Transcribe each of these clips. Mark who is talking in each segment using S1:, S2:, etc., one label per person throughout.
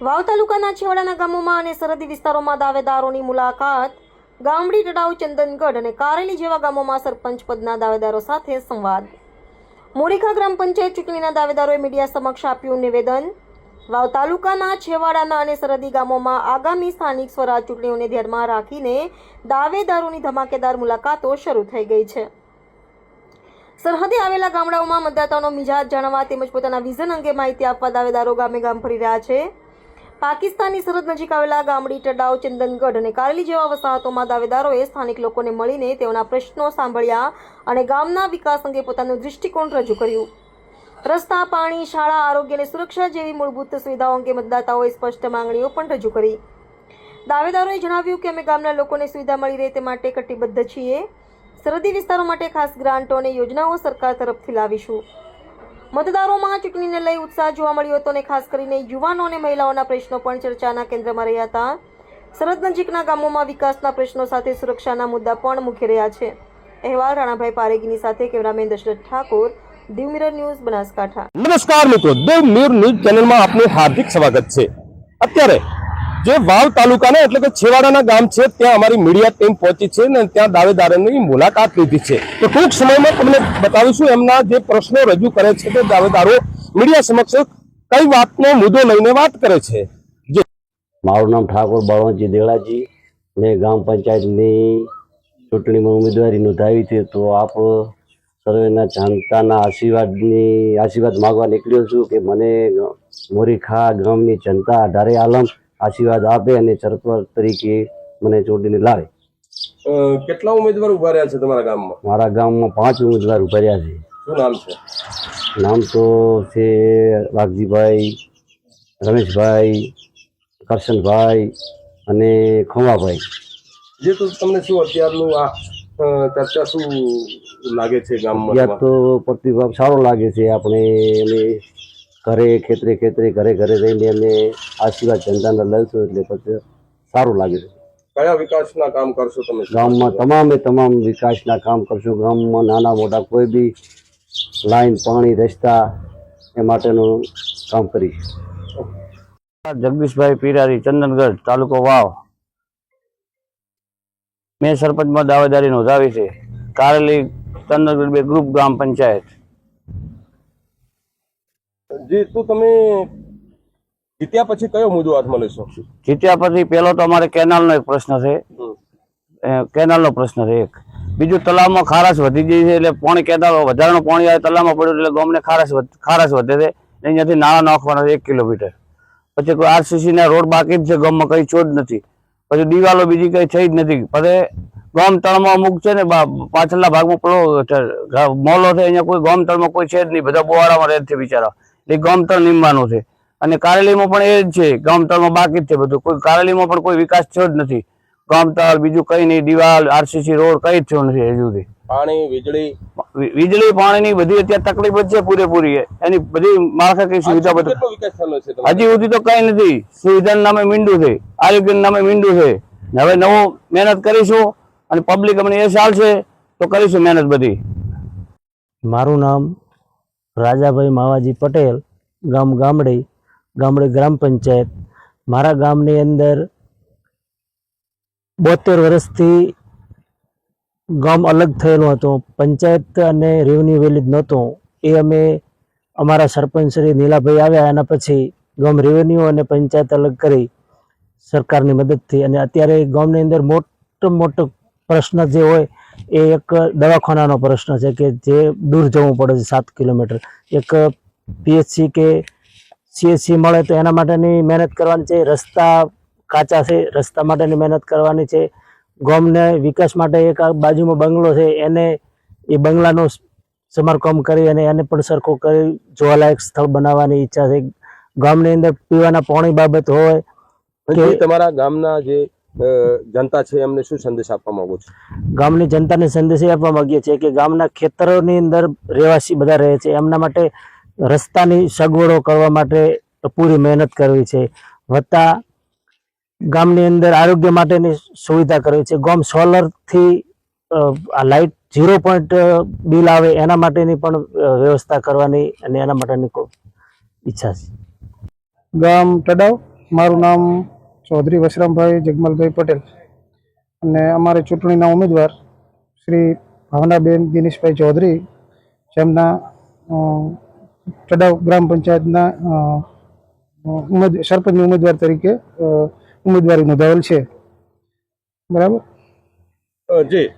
S1: વાવ તાલુકાના છેવાડાના ગામોમાં અને સરહદી વિસ્તારોમાં દાવેદારોની મુલાકાત, ગામડી તળાવ, ચંદનગઢ અને કારેલી જેવા ગામોમાં સરપંચ પદના દાવેદારો સાથે સંવાદ. મોરીખા ગ્રામ પંચાયત ચૂંટણીના દાવેદારોએ મીડિયા સમક્ષ આપ્યું નિવેદન. વાવ તાલુકાના છેવાડાના અને સરહદી ગામોમાં આગામી સ્થાનિક સ્વરાજ ચૂંટણીઓને ધ્યાનમાં રાખીને દાવેદારોની ધમાકેદાર મુલાકાતો શરૂ થઈ ગઈ છે. સરહદે આવેલા ગામડાઓમાં મતદાતાઓનો મિજાજ જાણવા તેમજ પોતાના વિઝન અંગે માહિતી આપવા દાવેદારો ગામે ગામ ફરી રહ્યા છે. પાકિસ્તાનની સરહદ નજીક આવેલા ગામડી તળાવ, ચંદનગઢ અને કારેલી જેવા વસાહતોમાં દાવેદારોએ સ્થાનિક લોકોને મળીને તેઓના પ્રશ્નો સાંભળ્યા અને ગામના વિકાસ અંગે પોતાનું દૃષ્ટિકોણ રજૂ કર્યું. રસ્તા, પાણી, શાળા, આરોગ્ય અને સુરક્ષા જેવી મૂળભૂત સુવિધાઓ અંગે મતદાતાઓએ સ્પષ્ટ માંગણીઓ પણ રજૂ કરી. દાવેદારોએ જણાવ્યું કે અમે ગામના લોકોને સુવિધા મળી રહે તે માટે કટિબદ્ધ છીએ. સરહદી વિસ્તારો માટે ખાસ ગ્રાન્ટો અને યોજનાઓ સરકાર તરફથી લાવીશું. મતદારોમાં ચૂંટણીને લઈ ઉત્સાહ જોવા મળ્યો હતો અને ખાસ કરીને યુવાનો અને મહિલાઓના પ્રશ્નો પણ ચર્ચાના કેન્દ્રમાં રહ્યા હતા. સરહદ નજીકના ગામોમાં વિકાસના પ્રશ્નો સાથે સુરક્ષાના મુદ્દા પણ મુખ્ય રહ્યા છે. અહેવાલ રાણાભાઈ પારેગીની સાથે cameraman Dashrath Thakor, Diu mirror news, Banaskantha.
S2: નમસ્કાર મિત્રો, દીવ મિરર ન્યૂઝ ચેનલમાં આપનું હાર્દિક સ્વાગત છે. અત્યારે જે વાવ તાલુકાના એટલે કે છેવાડાના ગામ છે ત્યાં અમારી મીડિયા ટીમ પહોંચી છે અને ત્યાં દાવેદારોની મુલાકાત લીધી છે. તો ટૂંક સમયમાં તમને બતાવીશું એમના જે પ્રશ્નો રજૂ કરે છે તે દાવેદારો મીડિયા સમક્ષ કઈ વાતનો મુદ્દો લઈને વાત કરે છે.
S3: મારું નામ ઠાકોર બળવંતજી દેવડાજી, મેં ગ્રામ પંચાયતની ચૂંટણીમાં ઉમેદવારી નોંધાવી છે. તો આપ સર્વેના જનતાના આશીર્વાદ માગવા નીકળ્યો છું કે મને મોરીખા ગામની જનતા અઢારે આલમ આશીર્વાદ આપે અને સરપંચ તરીકે મને ચૂંટીને લાવે.
S2: કેટલા ઉમેદવાર ઉભા રહ્યા છે તમારા ગામમાં?
S3: મારા ગામમાં 5 ઉમેદવાર ઉભા રહ્યા છે.
S2: શું નામ છે?
S3: નામ તો છે વાઘજીભાઈ, રમેશભાઈ, કરશનભાઈ અને ખોમાભાઈ.
S2: જે તો તમને શું અત્યારનું આ ચર્ચા શું લાગે છે ગામમાં?
S3: ત્યાં તો પ્રતિભાવ સારો લાગે છે. અમે ઘરે ખેતરે ઘરે રહીને અમે આશીર્વાદ જનતાના લઈશું એટલે પછી સારું લાગે છે.
S2: કયા વિકાસના કામ કરશો તમે?
S3: ગામમાં તમામ વિકાસના કામ કરશું. ગામમાં નાના મોટા કોઈ બી લાઈન, પાણી, રસ્તા એ માટેનું કામ કરીશ. જગદીશભાઈ પીરારી, ચંદનગઢ, તાલુકો વાવ. મેં સરપંચમાં દાવેદારી નોંધાવી છે. કારેલી, ચંદનગઢ બે ગ્રુપ ગ્રામ પંચાયત.
S2: જી, તો તમે જીત્યા પછી કયો મુદ્દો હાથમાં લેશો?
S3: જીત્યા પછી પહેલો તો અમારે કેનાલનો એક પ્રશ્ન છે. કેનાલનો પ્રશ્ન છે એક. બીજું, તળાવમાં ખારાશ વધી ગઈ છે એટલે પાણી, કેનાલ વધારાનું પાણી આવે તળાવમાં પડ્યું એટલે ગામને ખારાશ વધે છે. અહીંયાથી નાળા નાખવાના 1 કિલોમીટર. પછી કોઈ આરસીસી ના રોડ બાકી જ છે. ગામમાં કઈ છોડ નથી. પછી દિવાલો બીજી કઈ થઈ જ નથી. પછી ગામ તળમાં અમુક છે ને પાછળના ભાગમાં પેલો મોલો છે, અહીંયા કોઈ ગામ તળમાં કોઈ છે જ નહીં. બધા બોવાડામાં રહે છે બિચારા. એ ગામ તળ નીમવાનું છે. અને કારેલીમાં પણ એ જ છે. ગામ તળમાં બાકી જ છે બધું. કોઈ કારેલીમાં પણ કોઈ વિકાસ થયો જ નથી. ગામ તળ બીજું કઈ નહીં. દિવાલ, આરસીસી રોડ કઈ જ થયો નથી હજુ સુધી.
S2: પાણી,
S3: વીજળી, પાણીની બધી અત્યારે તકલીફ જ છે પૂરેપૂરી. એની બધી માળખાકીય સુવિધા બધી હજી સુધી તો કઈ નથી. સુવિધાના નામે મીંડું છે, આરોગ્યના નામે મીંડું છે. હવે નવું મહેનત કરીશું અને પબ્લિક અમને એ ચાલશે તો કરીશું મહેનત બધી.
S4: મારું નામ રાજાભાઈ માવાજી પટેલ, ગામ ગામડી ગ્રામ પંચાયત. મારા ગામની અંદર 72 વર્ષથી ગામ અલગ થયેલું હતું. પંચાયત અને રેવન્યુ વિલેજ નહોતું. એ અમે અમારા સરપંચ શ્રી નીલાભાઈ આવ્યા એના પછી ગામ રેવન્યુ અને પંચાયત અલગ કરી સરકારની મદદથી. અને અત્યારે ગામની અંદર મોટો પ્રશ્ન જે હોય એ એક દવાખાનાનો પ્રશ્ન છે કે જે દૂર જવું પડે છે 7 કિલોમીટર. એક પીએચસી કે સીએચસી મળે તો એના માટેની મહેનત કરવાની છે. રસ્તા કાચા છે, રસ્તા માટેની મહેનત કરવાની છે. ગામને વિકાસ માટે એક બાજુમાં બંગલો છે, એને એ બંગલાનું સમારકામ કરી અને એને પણ સરખું કરી જોવાલાયક સ્થળ બનાવવાની ઈચ્છા છે. ગામની અંદર પીવાના પાણી બાબત હોય
S2: કે તમારા ગામના જે જનતા છે એમને શું સંદેશ આપવા માંગો છો?
S4: ગામની જનતાને સંદેશ આપવા માંગીએ છીએ કે ગામના ખેતરોની અંદર રહેવાસી બધા રહે છે, એમના માટે રસ્તાની સગવડો કરવા માટે પૂરી મહેનત કરવી છે. વત્તા ગામની અંદર આરોગ્ય માટેની સુવિધા કરવી છે. ગામ સોલરથી આ લાઇટ 0 બિલ આવે એના માટેની પણ વ્યવસ્થા કરવાની અને એના માટેની ઈચ્છા છે.
S5: ગામ તળાવ, મારું નામ ચૌધરી વશરામભાઈ જગમલભાઈ પટેલ અને અમારે ચૂંટણીના ઉમેદવાર શ્રી ભાવનાબેન દિનેશભાઈ ચૌધરી, જેમના તડાવ ગ્રામ પંચાયતના સરપંચની ઉમેદવાર તરીકે ઉમેદવારી નોંધાવેલ છે. બરાબર.
S2: જી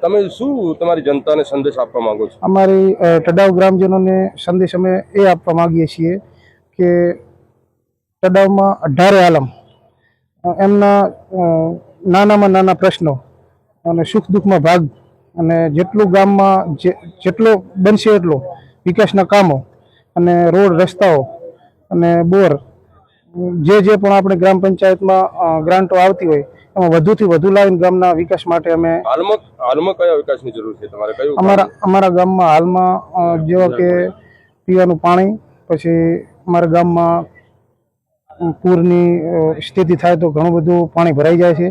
S2: તમે શું તમારી જનતાને સંદેશ આપવા માંગો છો?
S5: અમારી તડાવ ગ્રામજનોને સંદેશ અમે એ આપવા માંગીએ છીએ કે તડાવમાં 18 આલમ એમના નાનામાં નાના પ્રશ્નો અને સુખ દુઃખમાં ભાગ અને જેટલું ગામમાં જેટલો બનશે એટલો વિકાસના કામો અને રોડ રસ્તાઓ અને બોર જે પણ આપણે ગ્રામ પંચાયતમાં ગ્રાન્ટો આવતી હોય એમાં વધુથી વધુ લાવીને ગામના વિકાસ માટે અમે
S2: હાલમાં કયા વિકાસની જરૂર છે તમારે? કયું
S5: અમારા ગામમાં હાલમાં જેવા કે પીવાનું પાણી, પછી અમારા ગામમાં પૂરની સ્થિતિ થાય તો ઘણું બધું પાણી ભરાઈ જાય છે,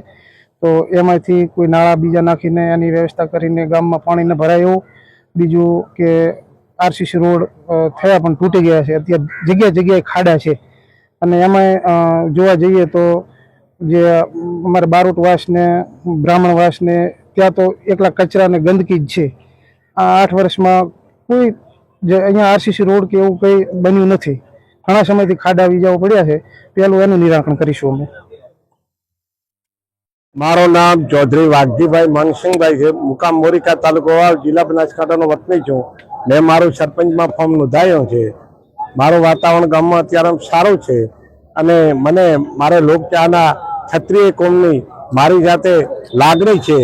S5: તો એમાંથી કોઈ નાળા બીજા નાખીને એની વ્યવસ્થા કરીને ગામમાં પાણી ન ભરાય એવું. બીજું કે આરસીસી રોડ થયા પણ તૂટી ગયા છે, અત્યારે જગ્યાએ ખાડા છે અને એમાં જોવા જઈએ તો જે અમારે બારોટવાસ ને બ્રાહ્મણવાસ ને ત્યાં તો એકલા કચરા ને ગંદકી જ છે. આ 8 વર્ષમાં કોઈ જે અહીંયા આરસીસી રોડ કે એવું કંઈ બન્યું નથી. ઘણા સમયથી ખાડા વીજાઓ પડ્યા છે. પહેલું એનું નિરાકરણ કરીશું અમે.
S6: મારું નામ ચૌધરી વાઘજીભાઈ માનસિંહભાઈ છે. મુકામ મોરીકા, તાલુકો વાવ, જિલ્લા બનાસકાંઠાનો વતની છું. મેં મારું સરપંચમાં ફોર્મ નોંધાયું છે. મારું વાતાવરણ ગામમાં અત્યારે સારું છે અને મને મારે લોકચાહના ક્ષત્રિય કોમની મારી જાતે લાગણી છે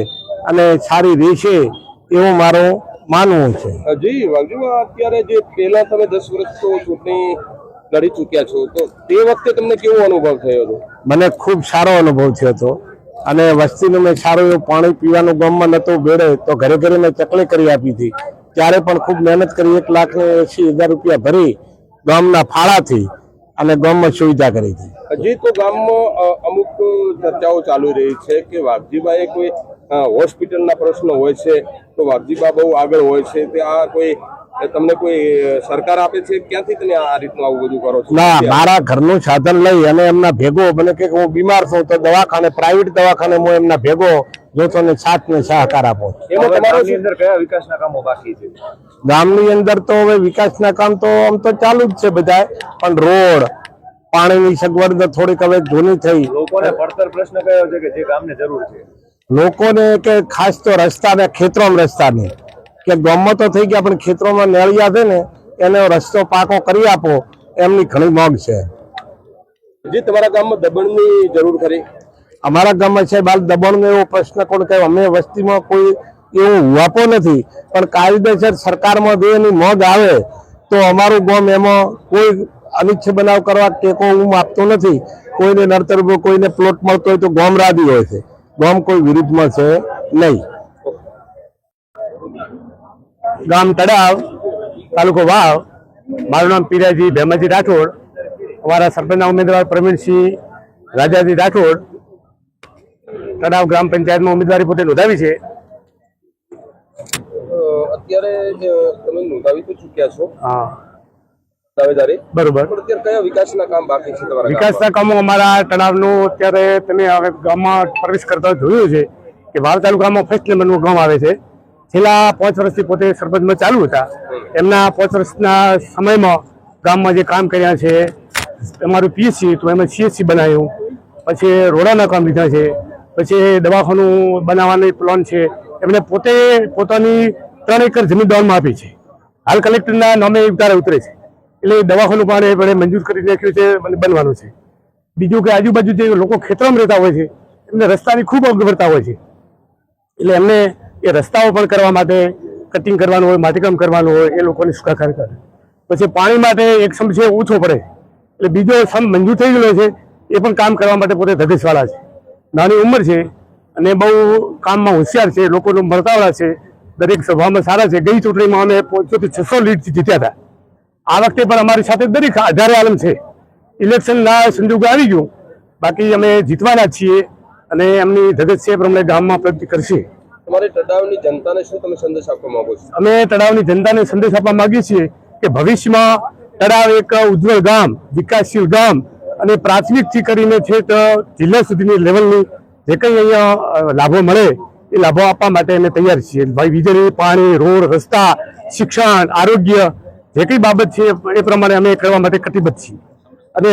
S6: અને સારી રહેશે એવું મારું માનવું છે.
S2: જી વાઘજીમાં અત્યારે જે પહેલા તમે 10 વર્ષ તો ચૂંટણી લડી ચૂક્યા છો, તો તે વખતે તમને કેવો અનુભવ થયો હતો?
S6: મને ખૂબ સારો અનુભવ થયો હતો અને વસ્તીનું મેં સારું એવું પાણી પીવાનું ગામમાં નહોતું બેડે તો ઘરે ઘરે મેં ચકલી કરી આપી હતી. ત્યારે પણ ખૂબ મહેનત કરી, 1,80,000 રૂપિયા ભરી ગામના ફાળાથી અને ગામમાં સુવિધા કરી હતી.
S2: હજી તો ગામમાં અમુક ચર્ચાઓ ચાલુ રહી છે કે વાઘજીભાઈ કોઈ હોસ્પિટલના પ્રશ્નો હોય છે તો વાઘજીબા બહુ આગળ હોય છે. તે આ કોઈ તમને કોઈ સરકાર આપે છે? ક્યાંથી તમે આ રીતનું આવું બધું કરો છો?
S6: ના, મારા ઘરનું સાધન લઈ અને એમના ભેગો મને કે હું બીમાર છું તો દવાખાને, પ્રાઇવેટ દવાખાને હું એમના ભેગો જોતો ને સાથ ને સહકાર આપો.
S2: એમાં તમારા અંદર કયા વિકાસના કામો બાકી છે?
S6: ગામની અંદર તો હવે વિકાસના કામ તો આમ તો ચાલુ જ છે બધા, પણ રોડ, પાણીની સગવડ થોડીક હવે જૂની થઈ.
S2: લોકોને પડતર પ્રશ્ન કયો છે કે જે ગામને જરૂર છે?
S6: લોકોને કે ખાસ તો રસ્તાને, ખેતરોમાં રસ્તાને કે ગામમાં તો થઈ ગયા પણ ખેતરોમાં નળિયા છે ને એનો રસ્તો પાકો કરી આપો એમની ઘણી માંગ છે.
S2: જે તમારા ગામમાં દબણની જરૂર ખરી?
S6: અમારા ગામમાં છે બાલ દબાણનો એવો પ્રશ્ન કોણ કહે, અમે વસ્તીમાં કોઈ એવું વાપો નથી, પણ કાયદેસર સરકારમાં જો એની મોગ આવે તો અમારું ગામ એમાં કોઈ અનિચ્છ બનાવ કરવા ટેકો હું આપતો નથી. કોઈને નડતર, કોઈને પ્લોટ મળતો હોય તો ગામ રાજી હોય છે, ગામ કોઈ વિરુદ્ધમાં છે નહીં. ગામ તળાવ, તાલુકો વાવ. મારું નામ પીરાજી ભેમાજી રાઠોડ. અમારા સરપંચના ઉમેદવાર પ્રવીણસિંહ રાજાજી રાઠોડ તળાવ ગ્રામ પંચાયતમાં ઉમેદવારી પોતે નોંધાવી છે.
S2: અત્યારે તમે નોંધાવી તો ચૂક્યા છો
S6: હા,
S2: દાવેદારી,
S6: બરોબર.
S2: પણ અત્યારે કયા વિકાસના કામ બાકી છે તમારા?
S6: વિકાસના કામો અમારા તળાવનું અત્યારે તમે હવે ગામમાં પ્રવેશ કરતા જોયું છે કે વાવ તાલુકામાં ફર્સ્ટ નંબરનું ગામ આવે છે. છેલ્લા 5 વર્ષથી પોતે સરપંચમાં ચાલુ હતા. એમના 5 વર્ષના સમયમાં ગામમાં જે કામ કર્યા છે, અમારું પીએચસી તો એમાં સીએચસી બનાવ્યું, પછી રોડાના કામ લીધા છે, પછી દવાખાનું બનાવવાની પ્લાન છે. એમણે પોતે પોતાની 3 એકર જમીન દાનમાં આપી છે. હાલ કલેક્ટરના નામે ઉતારે ઉતરે છે, એટલે દવાખાનું પણ એમણે મંજૂર કરી નાખ્યું છે અને બનવાનું છે. બીજું કે આજુબાજુ જે લોકો ખેતરમાં રહેતા હોય છે એમને રસ્તાની ખૂબ અગવડતા હોય છે, એટલે એમને એ રસ્તાઓ પણ કરવા માટે કટિંગ કરવાનું હોય, માટીકામ કરવાનું હોય, એ લોકોની સુખાકારી કરે. પછી પાણી માટે એક સમય ઓછો પડે એટલે બીજો સમ મંજૂર થઈ ગયેલો છે, એ પણ કામ કરવા માટે પોતે ધગશવાળા છે. નાની ઉંમર છે અને બહુ કામમાં હોશિયાર છે, લોકોનું મળતાવાળા છે, દરેક સભામાં સારા છે. ગઈ ચૂંટણીમાં અમે 500 લીડ જીત્યા હતા. આ વખતે પણ અમારી સાથે દરેક 18 આલમ છે. ઇલેક્શનના સંજોગો આવી ગયું, બાકી અમે જીતવાના છીએ અને એમની ધગત છે પ્રમાણે ગામમાં પ્રગતિ કરશે.
S2: તમારે તળાવની જનતાને શું તમે સંદેશ આપવા માંગો છો?
S6: અમે તળાવની જનતાને સંદેશ આપવા માંગીએ છીએ કે ભવિષ્યમાં તળાવ એક ઉજ્જવળ ગામ, વિકાસશીલ ગામ અને પ્રાથમિકથી કરીને છે તો જિલ્લા સુધીની લેવલની જે કંઈ અહીંયા લાભો મળે એ લાભો આપવા માટે અમે તૈયાર છીએ. ભાઈ વીજળી, પાણી, રોડ, રસ્તા, શિક્ષણ, આરોગ્ય જે કંઈ બાબત છે એ પ્રમાણે અમે કરવા માટે કટિબદ્ધ છીએ. અને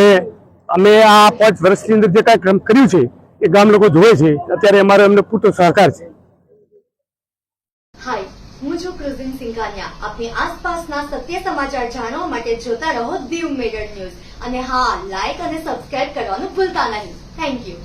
S6: અમે આ 5 વર્ષની અંદર જે કાંઈ કામ કર્યું છે એ ગામ લોકો જોવે છે. અત્યારે અમારો એમને પૂરતો સહકાર છે.
S7: હાય, હું છું ક્રુઝિન સિંઘાનિયા. આપની આસપાસના સત્ય સમાચાર જાણવા માટે જોતા રહો દીવ મિરર ન્યૂઝ. અને હા, લાઈક અને સબસ્ક્રાઇબ કરવાનું ભૂલતા નહીં. Thank you.